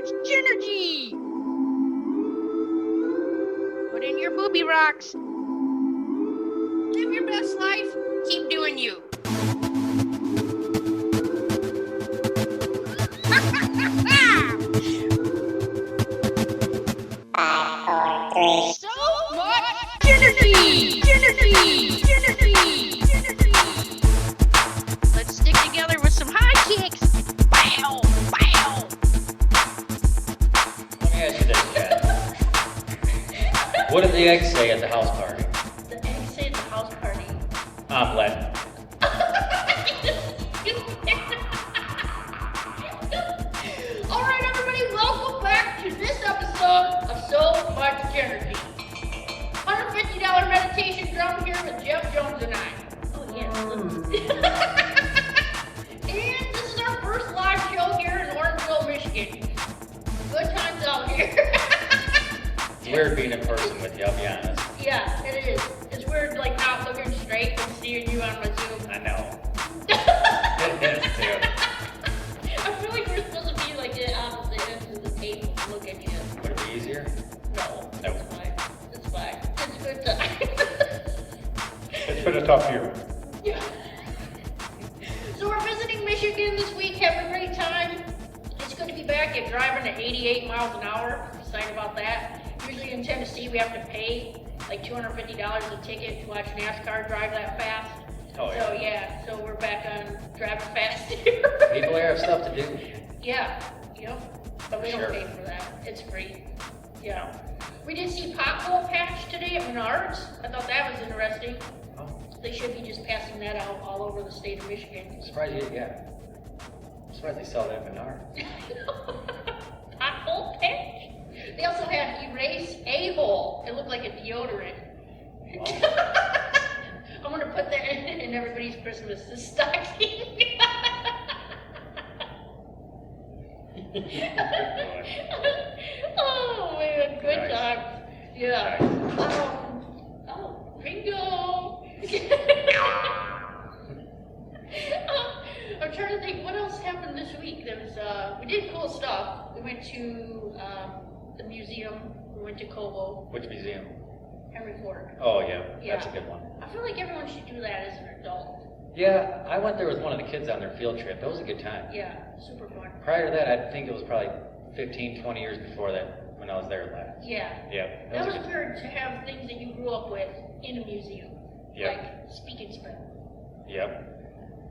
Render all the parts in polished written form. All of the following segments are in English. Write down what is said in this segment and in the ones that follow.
It's JENergy! Put in your booby rocks. Live your best life. Keep doing you. So much JENergy! JENergy! JENergy! JENergy! Let's stick together with some high kicks. Wow! Wow! Let me ask you this, Chad. What did the eggs say at the house party? The eggs say at the house party. Omelet. Alright everybody, welcome back to this episode of So Much JENergy. $150 meditation drum here with Jeff Jones and I. Oh yeah. And this is our first live show here in Ortonville, Michigan. Good times out here. It's weird being in person with you, I'll be honest. Yeah, it is. It's weird like not looking straight and seeing you on my Zoom. I know. It is too. I feel like we're supposed to be like the opposite ends of the table and look at you. Would it be easier? No, No. it's fine. It's fine. It's good time. It's been a tough year. Yeah. So we're visiting Michigan this week, having a great time. It's good to be back at driving at 88 miles an hour. I'm excited about that. Usually in Tennessee we have to pay like $250 a ticket to watch NASCAR drive that fast. Oh, yeah. So yeah, so we're back on driving fast here. People there have stuff to do. Yeah, yep. But we Sure. don't pay for that. It's free. Yeah. We did see pothole patch today at Menards. I thought that was interesting. Oh, They should be just passing that out all over the state of Michigan. I'm surprised you, yeah. I'm surprised they sell that in Menard. Pothole patch. They also had erase a-hole. It looked like a deodorant. I'm gonna put that in everybody's Christmas stocking. Oh man, good Nice. times. Yeah. Nice. Oh, bingo. I'm trying to think what else happened this week. There was we did cool stuff. We went to the museum. We went to Kobo, Which museum? Henry Ford. Oh, yeah. Yeah. That's a good one. I feel like everyone should do that as an adult. Yeah, I went there with one of the kids on their field trip. That was a good time. Yeah, super fun. Prior to that, I think it was probably 15, 20 years before that when I was there last. Yeah. Yeah. That a was good- weird to have things that you grew up with in a museum. Yep. Like Speak and Spell. Yep.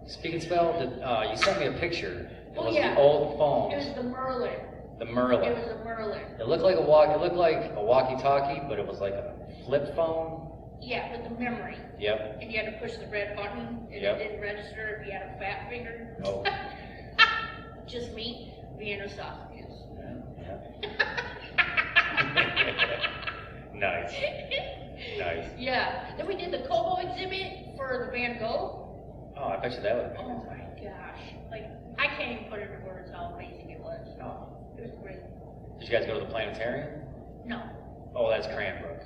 Speak and spell, you sent me a picture. It Oh, was yeah. the old phone. It was the Merlin. The Merlin. It was a Merlin. It looked like a walkie-talkie, but it was like a flip phone. Yeah, with the memory. Yep. And you had to push the red button, and Yep. it didn't register if you had a fat finger. Oh. Just me, Vienna sausages. Nice. Nice. Yeah. Then we did the Kobo exhibit for the Van Gogh. Oh, I bet you that would have been Oh good. my gosh. Like, I can't even put into words how amazing it was. Oh. It was great. Did you guys go to the planetarium? No. Oh, that's Cranbrook.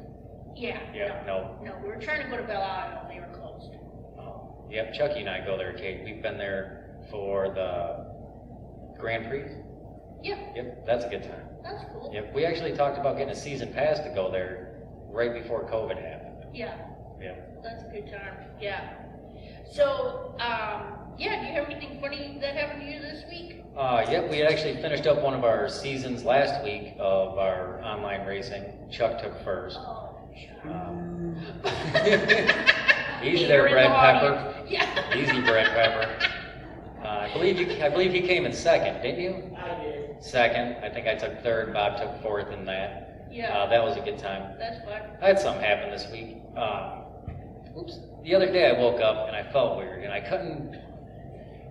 Yeah. Yeah, no. No, we were trying to go to Belle Isle and they were closed. Oh. Yep, Chucky and I go there, Kate. We've been there for the Grand Prix. Yeah, Yep, that's a good time. that's cool. Yep, we actually talked about getting a season pass to go there right before COVID happened. Yeah, Yep. that's a good time. Yeah. So, yeah, do you have anything funny that happened to you this week? Yep, we had actually finished up one of our seasons last week of our online racing. Chuck took first. Oh, sure. Easy there, You're in Red the Pepper. audience. Yeah. Easy, Red Pepper. I believe he came in second, didn't you? I did. Second. I think I took third. Bob took fourth in that. Yeah. That was a good time. That's fun. I had something happen this week. The other day I woke up and I felt weird, and I couldn't,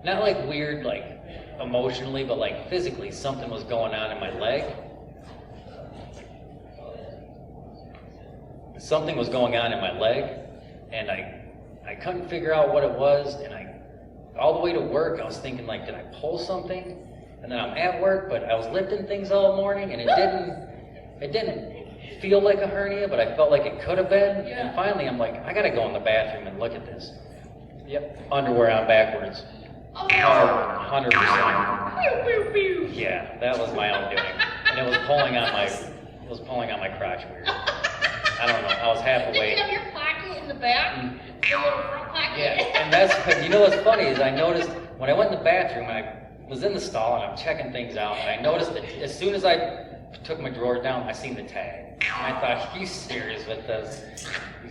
not like weird, like emotionally, but like physically, something was going on in my leg. Something was going on in my leg, and I couldn't figure out what it was, and all the way to work, I was thinking like, did I pull something? And then I'm at work, but I was lifting things all morning, and it didn't feel like a hernia, but I felt like it could have been. Yeah. And finally, I'm like, I gotta go in the bathroom and look at this. Yep, underwear on backwards. Oh. 100%. Pew, pew, pew. Yeah, that was my own doing. and it was pulling on my crotch weird. I don't know. I was half Did you awake. have your pocket in the back? Your little front pocket? Yeah, and that's, you know what's funny is I noticed when I went in the bathroom, I was in the stall and I'm checking things out, and I noticed that as soon as I took my drawer down, I seen the tag. And I thought, are you serious with this?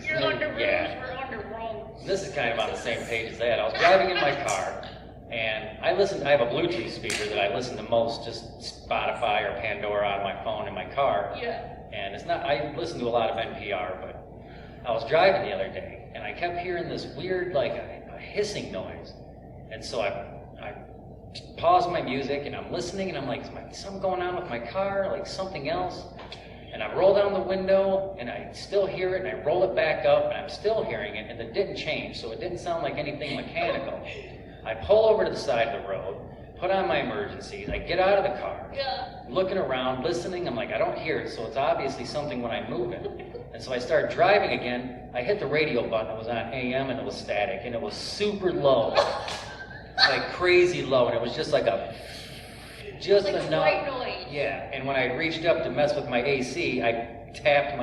Your underoos Yeah. were undergrown. This is kind of on the same page as that. I was driving in my car, and I have a Bluetooth speaker that I listen to most, just Spotify or Pandora on my phone in my car. Yeah. And it's not, I listen to a lot of NPR, but I was driving the other day, and I kept hearing this weird, like a hissing noise. And so I paused my music, and I'm listening, and I'm like, is something going on with my car, like something else? And I roll down the window, and I still hear it, and I roll it back up, and I'm still hearing it, and it didn't change, so it didn't sound like anything mechanical. I pull over to the side of the road, put on my emergencies, I get out of the car, looking around, listening, I'm like, I don't hear it, so it's obviously something when I move it. And so I start driving again, I hit the radio button, it was on AM, and it was static, and it was super low, like crazy low, and it was just like just like enough. white noise. Yeah, and when I reached up to mess with my AC, I tapped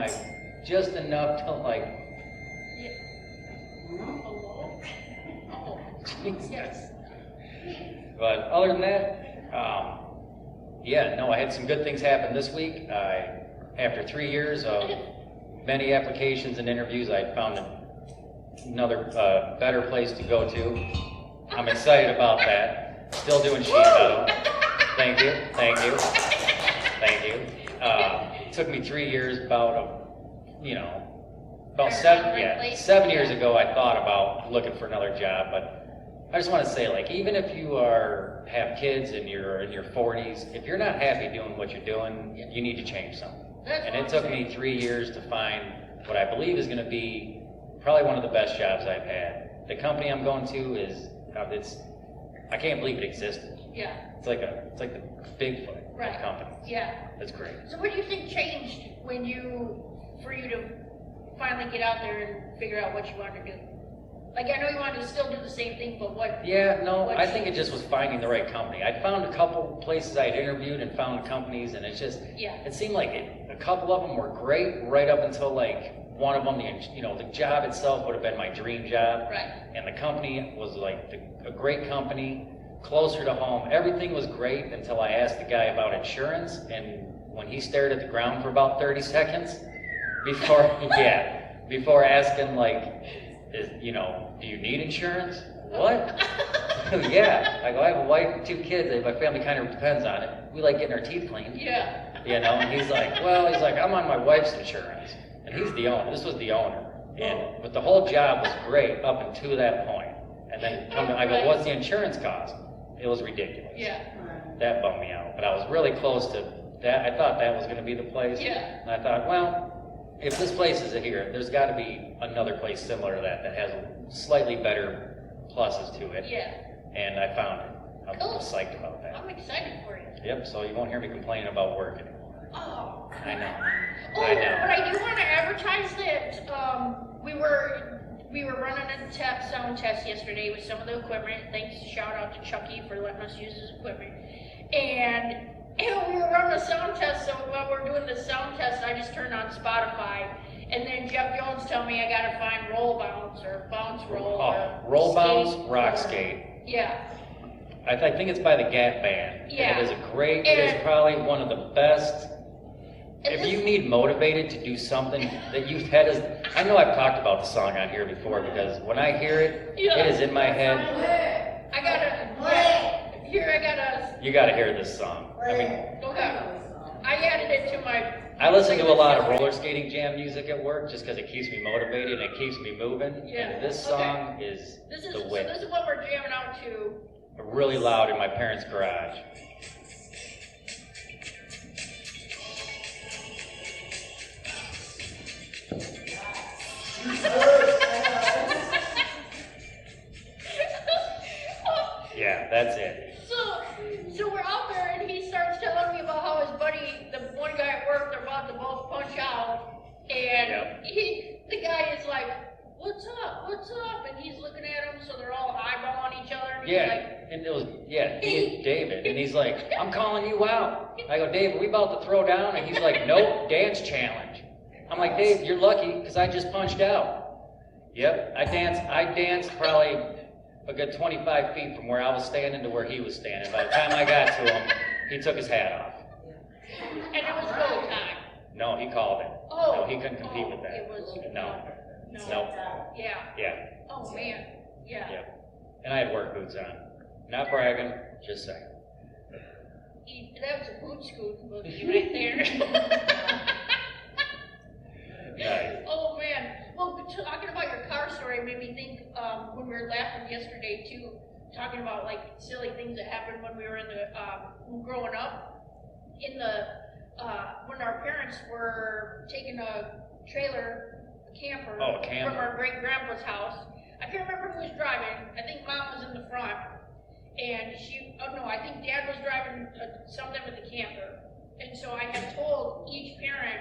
just enough to like, Hello? Oh, Jesus. yes. But other than that, yeah, no, I had some good things happen this week. After 3 years of many applications and interviews, I found another better place to go to. I'm excited about that. Still doing sheet metal. Thank you. It took me 3 years, about 7 years ago, I thought about looking for another job, but I just want to say, like, even if you have kids and you're in your 40s, if you're not happy doing what you're doing, you need to change something. And it took me 3 years to find what I believe is going to be probably one of the best jobs I've had. The company I'm going to is, I can't believe it existed. Yeah. It's like the Bigfoot of companies. Yeah. That's great. So what do you think changed for you to finally get out there and figure out what you wanted to do? Like, I know you wanted to still do the same thing, but what? Yeah, no, I think it just was finding the right company. I found a couple places I'd interviewed and found companies, and it seemed like a couple of them were great right up until like one of them, the job itself would have been my dream job. Right. And the company was like a great company, closer to home. Everything was great until I asked the guy about insurance, and when he stared at the ground for about 30 seconds before asking like, do you need insurance? What? Yeah. I go, I have a wife and 2 kids. My family kind of depends on it. We like getting our teeth cleaned. Yeah. And he's like, I'm on my wife's insurance. And he's the owner. This was the owner. But the whole job was great up until that point. And then I go, what's the insurance cost? It was ridiculous. Yeah. That bummed me out. But I was really close to that. I thought that was going to be the place. Yeah. And I thought, well, if this place is here, there's got to be another place similar to that has slightly better pluses to it. Yeah. And I found it. I'm Cool. psyched about that. I'm excited for you. Yep, so you won't hear me complaining about work anymore. Oh. I know. Oh, I know. but I do want to advertise that we were running a sound test yesterday with some of the equipment. Thanks, shout out to Chucky for letting us use his equipment. And we were running a sound test, so while we're doing the sound test, I just turned on Spotify, and then Jeff Jones told me I gotta find roll bounce or bounce roll. Oh, or roll bounce, skate rock or- skate. Yeah. I think it's by the Gap Band. Yeah. And it is probably one of the best. And If this- you need motivated to do something that you've had I know I've talked about the song on here before because when I hear it, Yeah. it is in my head. You gotta hear this song. I mean, Okay. I added it to my. I listen to a lot of roller skating jam music at work just because it keeps me motivated and it keeps me moving. Yeah, And this song is This is the so win. this is what we're jamming out to. Really loud in my parents' garage. Yeah, that's it. So we're out there, and he starts telling me about how his buddy, the one guy at work, they're about to both punch out, and Yep. the guy is like, "What's up? What's up?" And he's looking at him, so they're all eyeballing each other. And Yeah. He's like, And it was, David. And he's like, I'm calling you out. I go, Dave, are we about to throw down? And he's like, nope, dance challenge. I'm like, Dave, you're lucky because I just punched out. Yep, I danced probably a good 25 feet from where I was standing to where he was standing. By the time I got to him, he took his hat off. And it was go time. No, he called it. Oh. No, he couldn't compete with that. It was. No. Yeah. Yeah. Oh, man. Yeah. And I had work boots on. Not bragging, just saying. That was a boot scoot boogie right there. Nice. Oh, man. Well, talking about your car story made me think when we were laughing yesterday, too, talking about, like, silly things that happened when we were in the, growing up. In the, when our parents were taking a trailer, a camper, from our great-grandpa's house. I can't remember who was driving. I think Mom was in the front. And I think Dad was driving something with the camper. And so I had told each parent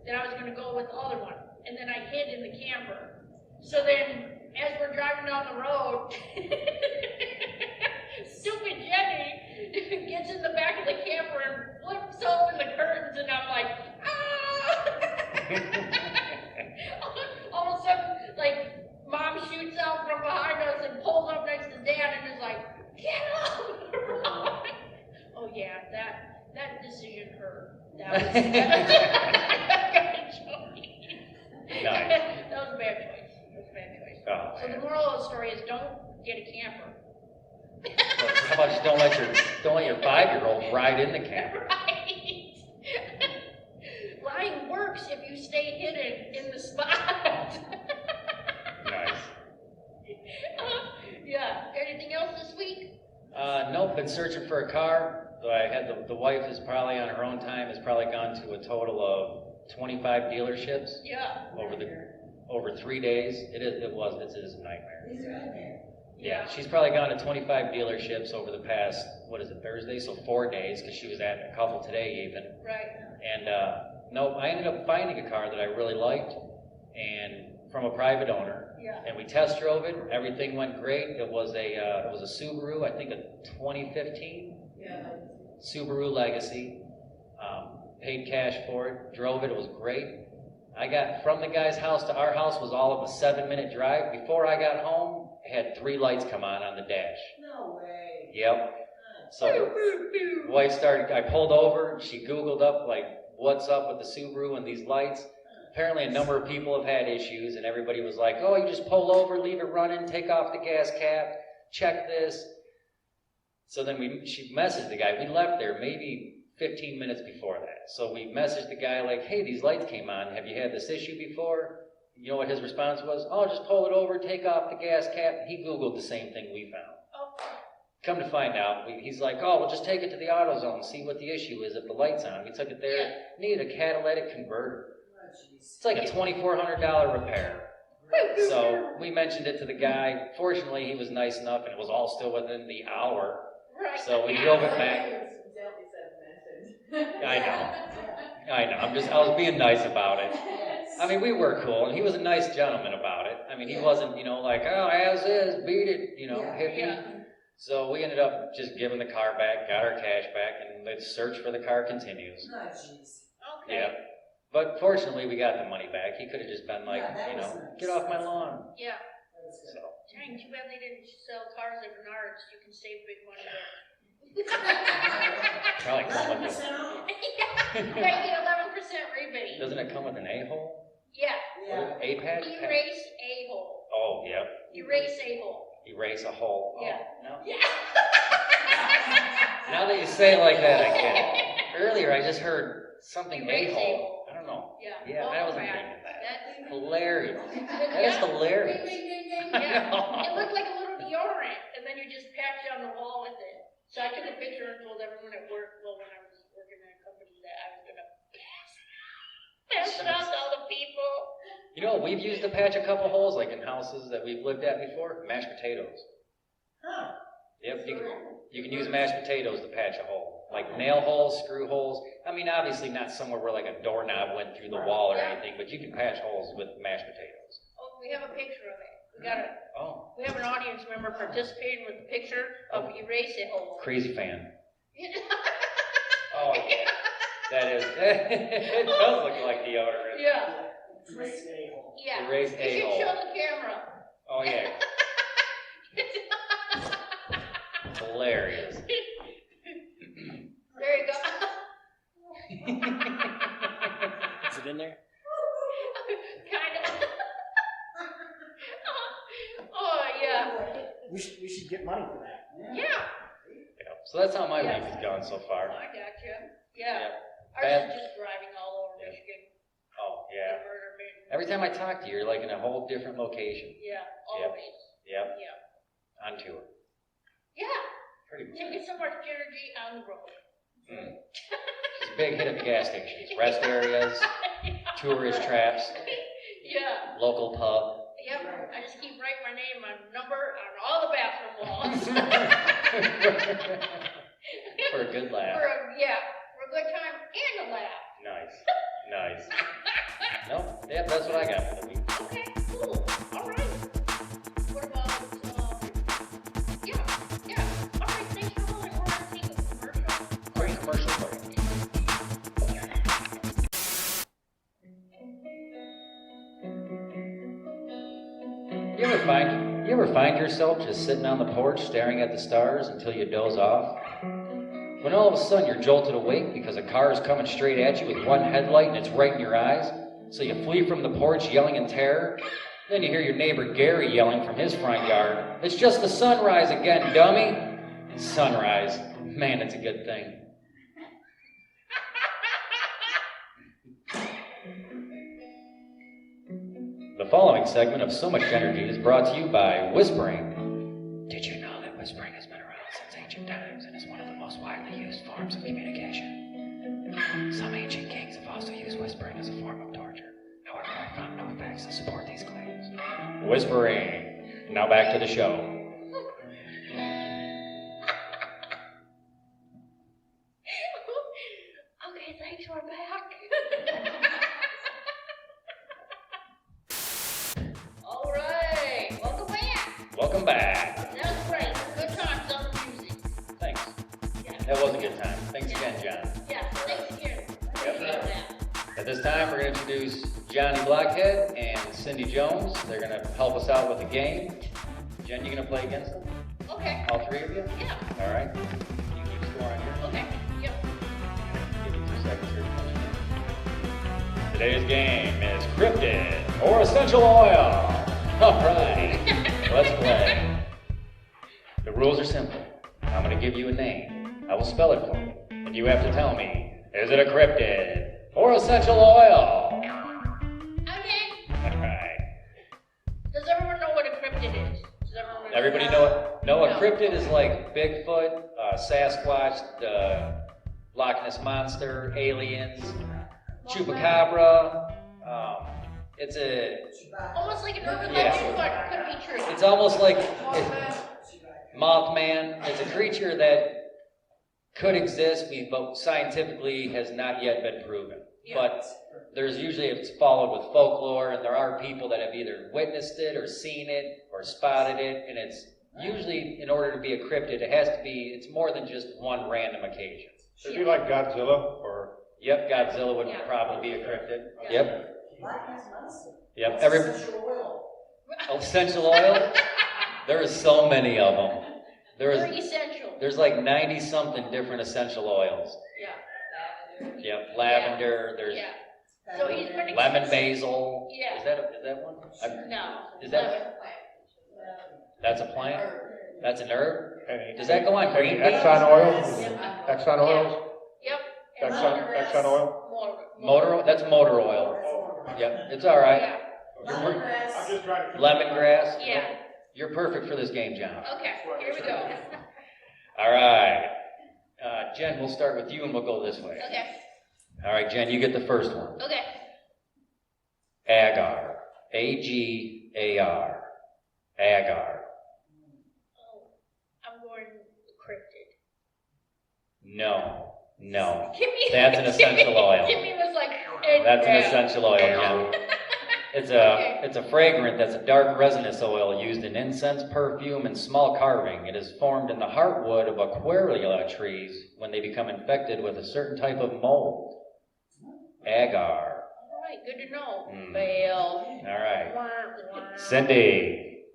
that I was going to go with the other one. And then I hid in the camper. So then, as we're driving down the road, stupid Jenny gets in the back of the camper and flips open the curtains, and I'm like, ah! All of a sudden, like, Mom shoots out from behind us and pulls up next to Dad and is like, get up! Oh yeah, that decision hurt. That was a Nice. That was a bad choice. Oh, so the moral of the story is don't get a camper. Well, how about just don't let your 5-year-old ride in the camper? Right. Lying works if you stay hidden in the spot. Nice. Yeah. Anything else this week? Nope, been searching for a car. I had the wife is probably on her own time, has probably gone to a total of 25 dealerships. Yeah. Over 3 days. It is a nightmare. Yeah. She's probably gone to 25 dealerships over the past, Thursday? So 4 days, because she was at a couple today even. Right. And no, I ended up finding a car that I really liked, and from a private owner. Yeah. And we test drove it. Everything went great. It was a Subaru, I think a 2015. Yeah. Subaru Legacy. Paid cash for it. Drove it. It was great. I got from the guy's house to our house was all of a 7-minute drive. Before I got home, I had 3 lights come on the dash. No way. Yep. So wife I pulled over. She Googled up like what's up with the Subaru and these lights. Apparently a number of people have had issues, and everybody was like, oh, you just pull over, leave it running, take off the gas cap, check this. So then she messaged the guy. We left there maybe 15 minutes before that. So we messaged the guy like, hey, these lights came on. Have you had this issue before? You know what his response was? Oh, just pull it over, take off the gas cap. He Googled the same thing we found. Oh. Come to find out, he's like, oh, well, just take it to the AutoZone, see what the issue is if the light's on. We took it there. Yeah. Needed a catalytic converter. Jeez. It's like a $2,400 repair. So we mentioned it to the guy. Fortunately, he was nice enough, and it was all still within the hour. Right. So we drove it back. I know. I was being nice about it. I mean, we were cool, and he was a nice gentleman about it. I mean, he wasn't, like, oh, as is, beat it, hippie. Yeah. So we ended up just giving the car back, got our cash back, and the search for the car continues. Oh, jeez. Okay. Yeah. But fortunately, we got the money back. He could have just been like, nice. get off my lawn. Yeah. So. Dang, too bad they didn't sell cars at Menards. You can save big money there. Probably come with Yeah, 11% rebate. Doesn't it come with an A-hole? Yeah. A-pad? Erase a-hole. Oh, yep. Erase a-hole. Erase a hole. Yeah. Oh, no. Yeah. Now that you say it like that, I get it. Earlier, I just heard something Erase A-hole. a-hole. I don't know. Yeah. Yeah, I wasn't man. thinking that. That's Hilarious. That is hilarious. Yeah. It looked like a little deodorant, and then you just patch it on the wall with it. So I took a picture and told everyone at work, when I was working at a company, that I was going to pass it out to all the people. We've used to patch a couple holes, like in houses that we've lived at before. Mashed potatoes. Huh. Yep, you can use mashed potatoes to patch a hole. Like nail holes, screw holes. I mean, obviously not somewhere where like a doorknob went through the wall or anything, but you can patch holes with mashed potatoes. Oh, we have a picture of it. We got Oh, we have an audience member participating with the picture of Erase It Hole. crazy fan. Oh, that is. It does look like deodorant. Yeah. Erase a-hole. Yeah. Erase You A-hole. should show the camera. Oh yeah. Hilarious. There you go. Is it in there? Kind of. Oh yeah. We should get money for that. Yeah. Yeah. So that's how my week has gone so far. I got you. Yeah. Yep. Ours Bad- is just driving all over Yeah. Michigan. Oh The yeah. murder maiden. Every time I talk to you, you're like in a whole different location. Yeah. Yep. Always. Yep. Yeah. On tour. Yeah. Pretty much. Taking so much energy on the road. It's a big hit at the gas stations, rest areas, tourist traps, Yeah. local pub. Yep. I just keep writing my name and number on all the bathroom walls. For a good laugh. For a good time and a laugh. Nice. No, yeah, that's what I got for the week. Okay, cool. All right. What about, yeah. All right, thanks for holding. We're going to take a commercial. Quick commercial break. You ever find yourself just sitting on the porch staring at the stars until you doze off? When all of a sudden you're jolted awake because a car is coming straight at you with one headlight and it's right in your eyes, so you flee from the porch yelling in terror. Then you hear your neighbor Gary yelling from his front yard, "It's just the sunrise again, dummy!" Sunrise. Man, it's a good thing. The following segment of So Much Energy is brought to you by Whispering. Did you know that whispering has been around since ancient times and is one of the most widely used forms of communication? Some ancient kings have also used whispering as a form of torture. However, I found no facts to support these claims. Whispering. Now back to the show. Okay, thanks, we're back. All right, welcome back. Welcome back. That's great. Good times on the music. Thanks. Yeah. That was a good time. Thanks again, John. Yeah, thanks again. Appreciate that. At this time, we're going to introduce Johnny Blockhead and Cindy Jones. They're going to help us out with a game. Jen, you going to play against them? Okay. All three of you? Yeah. All right. You keep score on here. Okay. Yep. Give you 2 seconds here to punch it in. Today's game is Cryptid or Essential Oil. All right. Let's play. The rules are simple. I'm going to give you a name. I will spell it for you. And you have to tell me, is it a cryptid or essential oil? Okay. All right. Does everyone know what a cryptid is? Does everyone Everybody know it? No, a No. cryptid is like Bigfoot, Sasquatch, the Loch Ness Monster, aliens, Chupacabra. It's a. Almost like an urban Yeah. legend, but could be true. It's almost like Mothman. It's a creature that could exist, but scientifically has not yet been proven. Yeah. But there's usually it's followed with folklore, and there are people that have either witnessed it or seen it or spotted it, and it's usually in order to be a cryptid, it has to be. It's more than just one random occasion. It'd be like Godzilla or Yep, Godzilla would Yeah. probably be a cryptid. Yeah. Yep, Black has medicine. yep. That's Every essential oil. essential oil. There is so many of them. Very essential. There's like 90 something different essential oils. Yeah. Yep, lavender. There's Yeah. So he's been lemon basil. Yeah. Is that one? No. Is that that's a plant? That's an herb. any. Does that go on green beans? Exxon oils? Exxon oils? Yep. And Exxon oil? Motor oil. That's motor oil. Yep, it's all right. Yeah. Lemongrass. just trying Lemongrass. Yeah. You're perfect for this game, John. Okay. Here we go. All right. Jen, we'll start with you and we'll go this way. Okay. All right, Jen, you get the first one. Okay. Agar. A-G-A-R. Agar. Oh, I'm going cryptid. No. Kimmy. That's an essential oil. Kimmy was like, That's an yeah. essential oil, Jen. It's a fragrant that's a dark resinous oil used in incense, perfume, and small carving. It is formed in the heartwood of aquarella trees when they become infected with a certain type of mold. Agar. All right, good to know. Fail. All right. Cindy.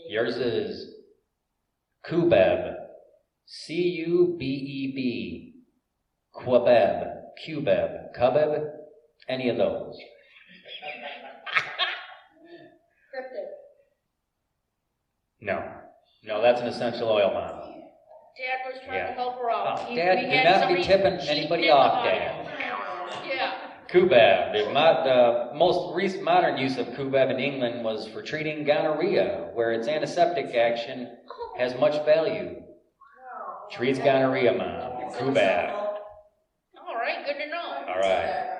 Yours is Cubeb. C-U-B-E-B. Quabeb. Cubeb. Cubeb. Any of those. Cryptid. No. No, that's an essential oil, Mom. Dad was trying to help her out. Oh, Dad, do not be tipping anybody off, Dad. Yeah. Cubeb. The most recent modern use of Cubeb in England was for treating gonorrhea, where its antiseptic action has much value. Treats gonorrhea, Mom. Cubeb. All right, good to know. All right.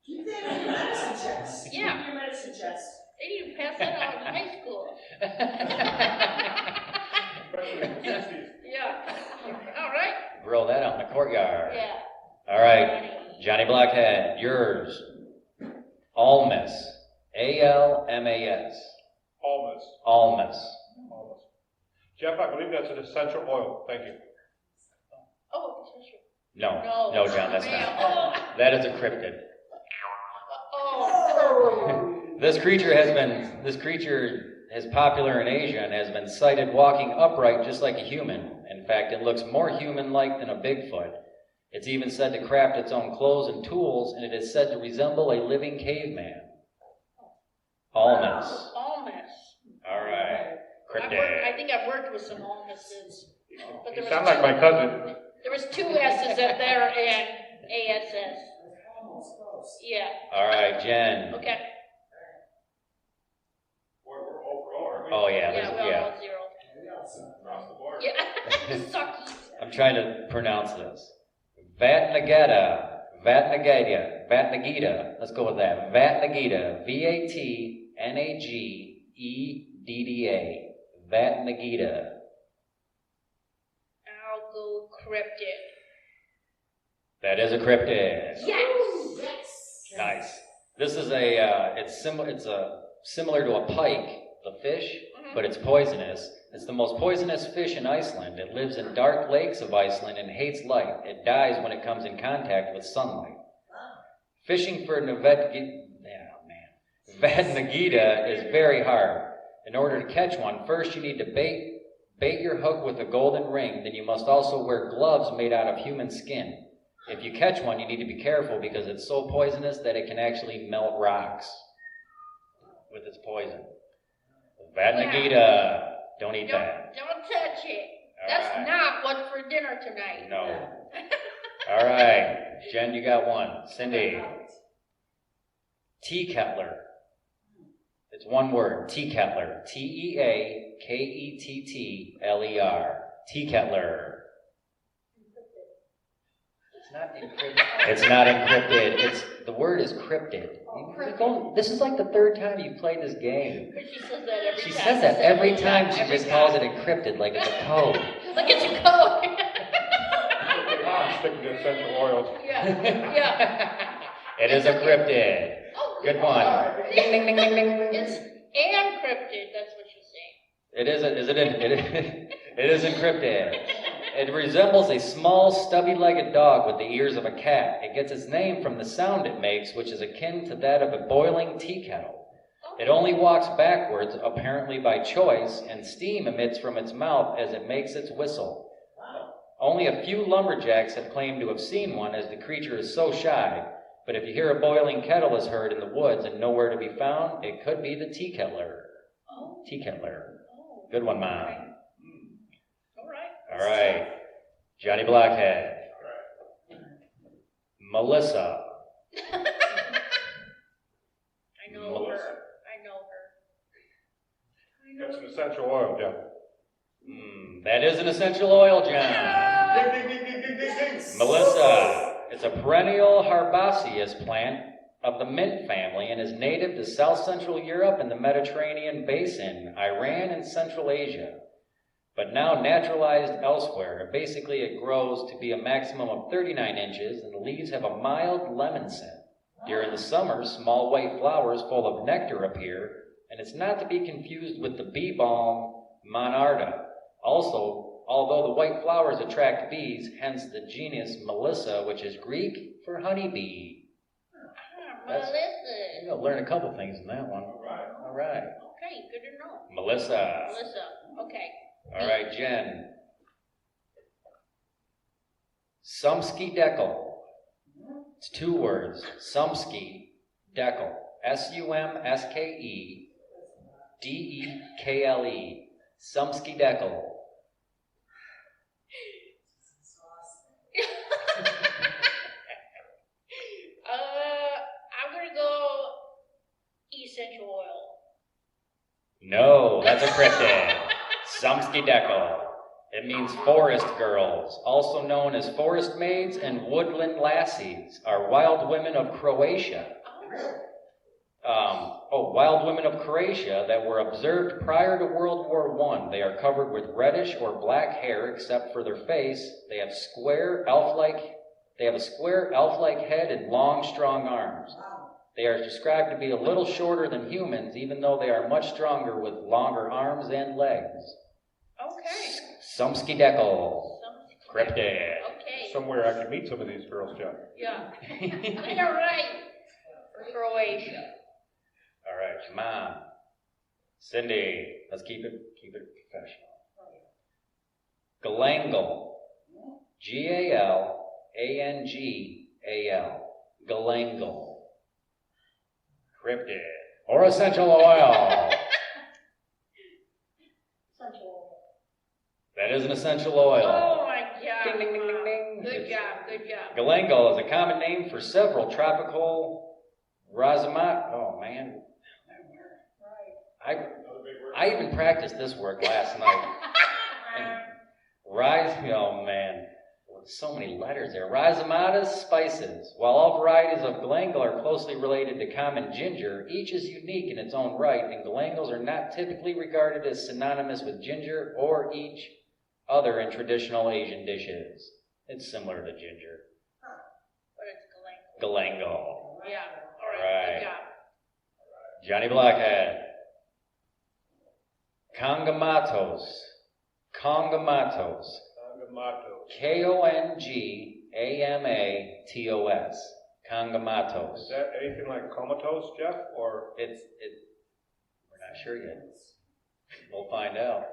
Keep that in your medicine chest. Yeah. Keep your medicine chest. They need to pass that out in high school. Yeah. All right. Roll that out in the courtyard. Yeah. All right. Johnny Blockhead, yours. Almas. A-L-M-A-S. Almas. Almas. Almas. Jeff, I believe that's an essential oil. Thank you. Oh, tissue. No, John, that's Man. not. That is a cryptid. Oh. This creature is popular in Asia and has been sighted walking upright just like a human. In fact, it looks more human-like than a Bigfoot. It's even said to craft its own clothes and tools, and it is said to resemble a living caveman. Almas. Almas. All right. Cryptid. I think I've worked with some Almases. But You sound like my cousin. There was 2 S's up there and ASS. Almost close. Yeah. All right, Jen. Okay. We're overall, aren't we? Oh, yeah. Yeah, we all know 0. Across the board. Yeah. Sucky. I'm trying to pronounce this. Vatnageta. Let's go with that. Vatnageta. V-A-T-N-A-G-E-D-D-A. Vatnageta. I'll go cryptid. That is a cryptid. Yes. Nice. This is it's similar to a pike, the fish, but it's poisonous. It's the most poisonous fish in Iceland. It lives in dark lakes of Iceland and hates light. It dies when it comes in contact with sunlight. Fishing for Vatnageta is very hard. In order to catch one, first you need to bait your hook with a golden ring. Then you must also wear gloves made out of human skin. If you catch one, you need to be careful because it's so poisonous that it can actually melt rocks with its poison. Vatnageta. Don't eat that. Don't touch it. All That's right. not what's for dinner tonight. No. All right. Jen, you got one. Cindy. Teaketler. It's one word. Teaketler. T-E-A-K-E-T-T-L-E-R. Teaketler. It's not encrypted. The word is cryptid. This is like the 3rd time you've played this game. But she says that every time. She says that every time. She just calls it encrypted like it's a code. Like it's a code. I'm sticking to essential oils. Yeah. It is a cryptid. Oh, Good one. Ding, ding, ding, ding, ding. It's encrypted. That's what she's saying. It is encrypted. It resembles a small, stubby-legged dog with the ears of a cat. It gets its name from the sound it makes, which is akin to that of a boiling tea kettle. It only walks backwards, apparently by choice, and steam emits from its mouth as it makes its whistle. Only a few lumberjacks have claimed to have seen one, as the creature is so shy. But if you hear a boiling kettle is heard in the woods and nowhere to be found, it could be the tea kettler. Oh. Tea kettler. Oh. Good one, Mom. All right. All right. Johnny Blockhead. Melissa. I know her. That's an essential oil, Jeff. That is an essential oil, John. Ding, ding, ding, ding, ding, ding, ding. Melissa. It's a perennial herbaceous plant of the mint family and is native to South Central Europe and the Mediterranean basin, Iran, and Central Asia, but now naturalized elsewhere. Basically, it grows to be a maximum of 39 inches, and the leaves have a mild lemon scent. During the summer, small white flowers full of nectar appear, and it's not to be confused with the bee balm monarda. Also, although the white flowers attract bees, hence the genus Melissa, which is Greek for honeybee. Melissa. You're gonna learn a couple things in that one. All right. Okay, good to know. Melissa. Okay. All right, Jen. Sumsky Deckel. It's 2 words. Sumsky Deckel. Sumskedekle. Sumsky Deckel. I'm gonna go essential oil. No, that's a cryptid. Sumsky Deckel. It means forest girls, also known as forest maids and woodland lassies, are wild women of Croatia. Wild women of Croatia that were observed prior to World War I. They are covered with reddish or black hair except for their face. They have a square elf-like head and long, strong arms. They are described to be a little shorter than humans, even though they are much stronger with longer arms and legs. Okay. Sumsky Deckel. Cryptid. Okay. Somewhere I could meet some of these girls, Jeff. Yeah. You're right. Croatia. All right, come on. Cindy, let's keep it professional. Galangal. Galangal. Galangal. Cryptid. Or essential oil. Essential oil. That is an essential oil. Oh my God. Ding, ding, ding, ding, ding. Good job. Galangal is a common name for several tropical rhizomat. Oh man. I even practiced this word last night. Oh man. So many letters there. Rhizomatas spices. While all varieties of galangal are closely related to common ginger, each is unique in its own right, and galangals are not typically regarded as synonymous with ginger or each other in traditional Asian dishes. It's similar to ginger. But it's Galangal. Yeah. All right. Good job. Johnny Blockhead. Kongamatos. Gamatos. Kongamatos. Kongamatos. Is that anything like comatose, Jeff? Or We're not sure yet. We'll find out.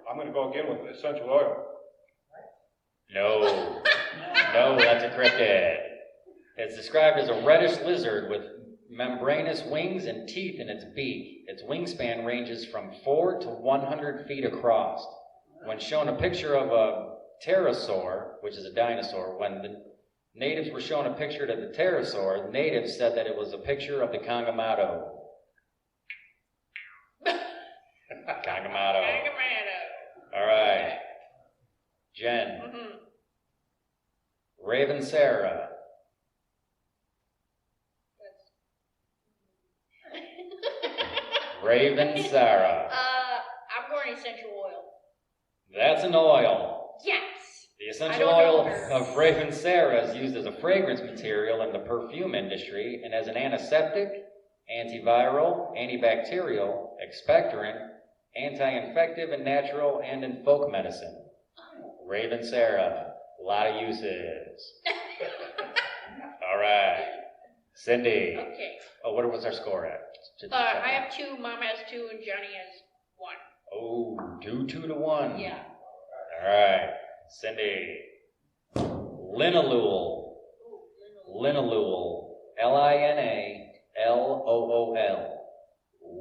I'm going to go again with essential oil. No, that's a cryptid. It's described as a reddish lizard with membranous wings and teeth in its beak. Its wingspan ranges from 4 to 100 feet across. When shown a picture of a pterosaur, which is a dinosaur, when the natives were shown a picture of the pterosaur, the natives said that it was a picture of the Kongamato. Kongamato. All right. Jen. Mm-hmm. Raven Sarah. Raven Sarah. I'm going essential oil. That's an oil. Yes. The essential oil of Raven Sarah is used as a fragrance material in the perfume industry and as an antiseptic, antiviral, antibacterial, expectorant, anti-infective, and natural, and in folk medicine. Raven Sarah, a lot of uses. All right. Cindy. Okay. Oh, what's our score at? I have 2, Mom has 2, and Johnny has 1. Oh, 2 to 1. Yeah. All right. Cindy. Linalool. Linalool. Linalool.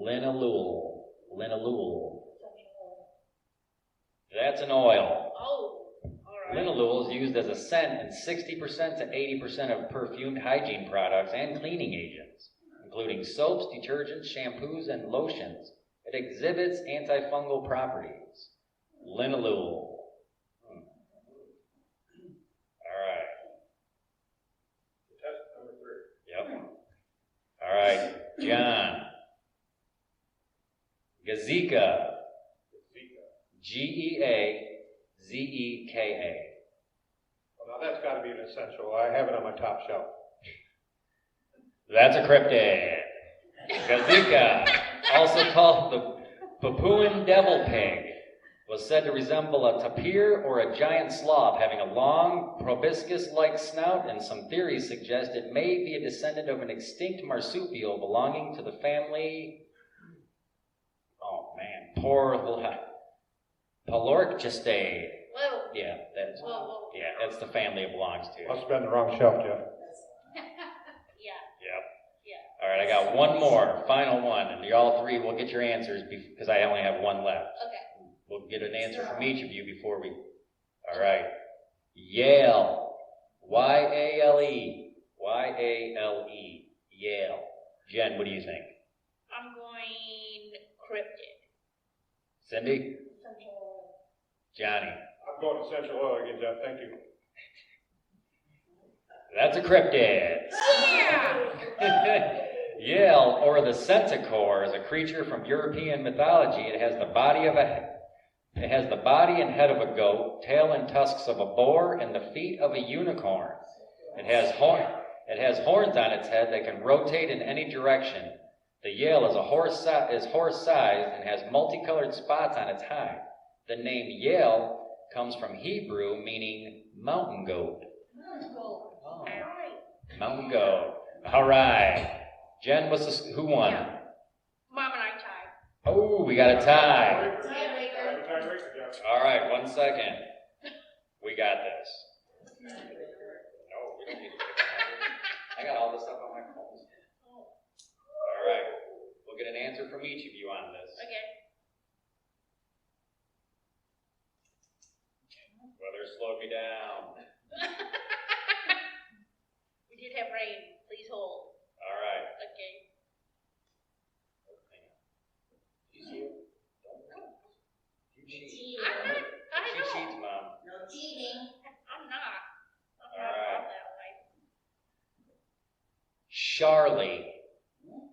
Linalool. Linalool. That's an oil. Oh, all right. Linalool is used as a scent in 60% to 80% of perfumed hygiene products and cleaning agents, including soaps, detergents, shampoos, and lotions. It exhibits antifungal properties. Linalool. All right. Test number 3. Yep. All right, John. Gazeka. Geazeka. Well, now that's got to be an essential. I have it on my top shelf. That's a cryptid. Gazika, also called the Papuan devil pig, was said to resemble a tapir or a giant sloth, having a long, proboscis-like snout, and some theories suggest it may be a descendant of an extinct marsupial belonging to the family, Palorchidae. Whoa. Yeah, that's Whoa. that's the family it belongs to. Must have been the wrong shelf, Jeff. Yeah. Yep. Yeah. All right, I got one more, final one, and you all three will get your answers because I only have one left. Okay. We'll get an answer from each of you before we. All right. Yale. Y-A-L-E. Y-A-L-E. Yale. Jen, what do you think? I'm going cryptid. Cindy? Johnny? I'm going to Central Oil again, Jeff. Thank you. That's a cryptid. Yeah! Yale, or the centaur, is a creature from European mythology. It has the body and head of a goat, tail and tusks of a boar, and the feet of a unicorn. It has horns on its head that can rotate in any direction. The Yale is horse-sized and has multicolored spots on its hide. The name Yale comes from Hebrew, meaning mountain goat. All right. Mountain goat. All right. Jen, who won? Yeah. Mom and I tied. Oh, we got a tie. Tiebreaker, Jeff. All right, 1 second. We got this. No, we don't need to pick it. I got all this stuff on my phone. All right. We'll get an answer from each of you on this. Okay. Weather slowed me down. We did have rain. Please hold. All right. Okay. Hang on. Did you see it? Don't. You cheat. I'm not. I She know. cheats, Mom. No cheating. I'm not. I'm All not right. about that life. Charlie.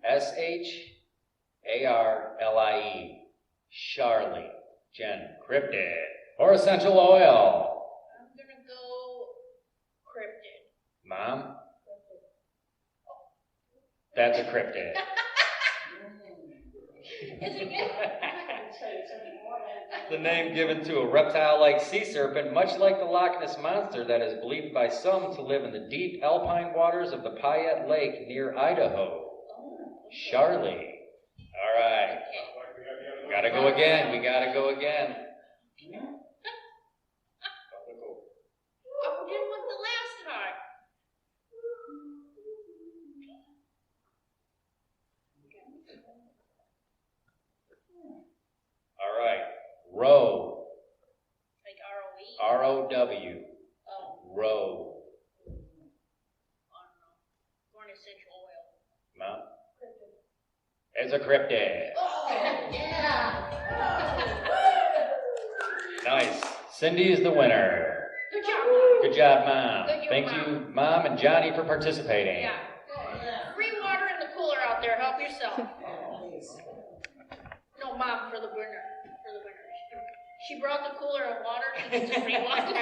S-H-A-R-L-I-E. Charlie. Jen. Cryptid. Or essential oil. I'm gonna go cryptid. Mom? That's a cryptid. Is it good? The name given to a reptile-like sea serpent, much like the Loch Ness Monster, that is believed by some to live in the deep alpine waters of the Payette Lake near Idaho. Charlie. All right. Gotta go again. We gotta go again. Oh, we didn't win the last time. All right. Row. Like R-O-E? R-O-W. Oh, Row. I don't know. Going essential oil. Mom? It's a cryptid. Oh, yeah. Nice. Cindy is the winner. Good job, Mom. Good job, Mom. Good job, Thank you, Mom and Johnny, for participating. Yeah. Free water in the cooler out there. Help yourself. No, Mom, for the winner. For the winner. She brought the cooler of water. She gets a free water.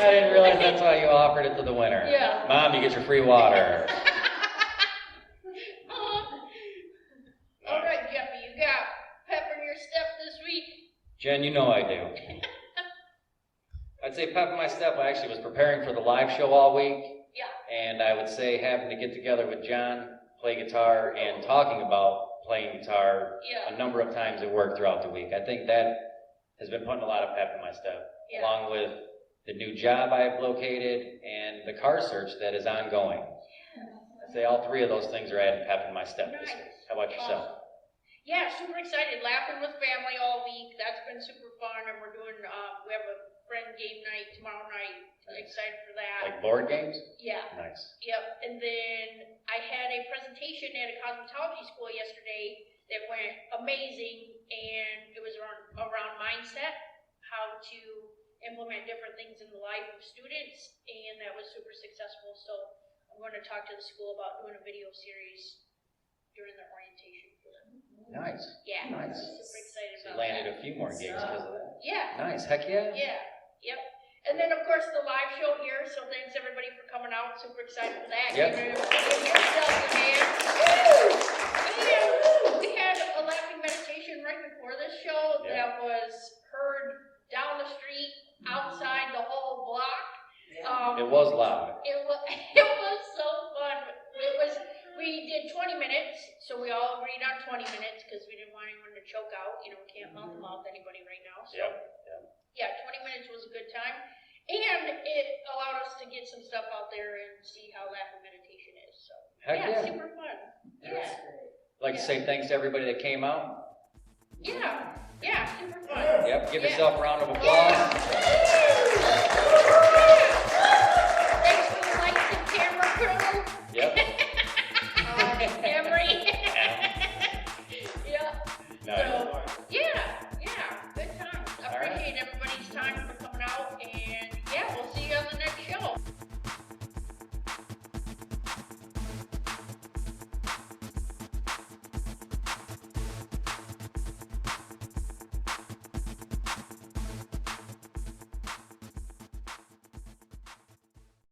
I didn't realize that's why you offered it to the winner. Yeah. Mom, you get your free water. All right, Jeffy, you got pep in your step this week? Jen, you know I do. I'd say pep in my step. I actually was preparing for the live show all week. Yeah. And I would say having to get together with John, play guitar, and talking about playing guitar Yeah. a number of times at work throughout the week. I think that has been putting a lot of pep in my step, Yeah. along with the new job I have located and the car search that is ongoing. I'd say all three of those things are adding pep in my step this week. How about yourself? Awesome. Yeah, super excited. Laughing with family all week. That's been super fun. And we're doing, we have a friend game night tomorrow night. Excited for that. Like board games? Yeah. Nice. Yep. And then I had a presentation at a cosmetology school yesterday that went amazing, and it was around mindset, how to implement different things in the life of students, and that was super successful. So I'm going to talk to the school about doing a video series during their orientation for them. Nice. Yeah. Nice. Super excited So you about landed that. a few more gigs because of that. Yeah. Nice. Heck yeah. Yeah. Yep. And then, of course, the live show here, so thanks everybody for coming out, super excited for that. Yep. Give yourselves a hand. And we had a laughing meditation right before this show that was heard down the street, outside the whole block. It was loud. It was so fun. We did 20 minutes, so we all agreed on 20 minutes because we didn't want anyone to choke out. You know, we can't mouth to mouth anybody right now. So. Yeah, 20 minutes was a good time. And it allowed us to get some stuff out there and see how laughing meditation is. So Heck yeah. super fun. Yeah. I'd like to say thanks to everybody that came out. Yeah, super fun. Yep, give yourself a round of applause. Thanks for the lights and camera crew. Yep. Emery. Yeah. Nice. So, yeah, good time. I appreciate everybody's time for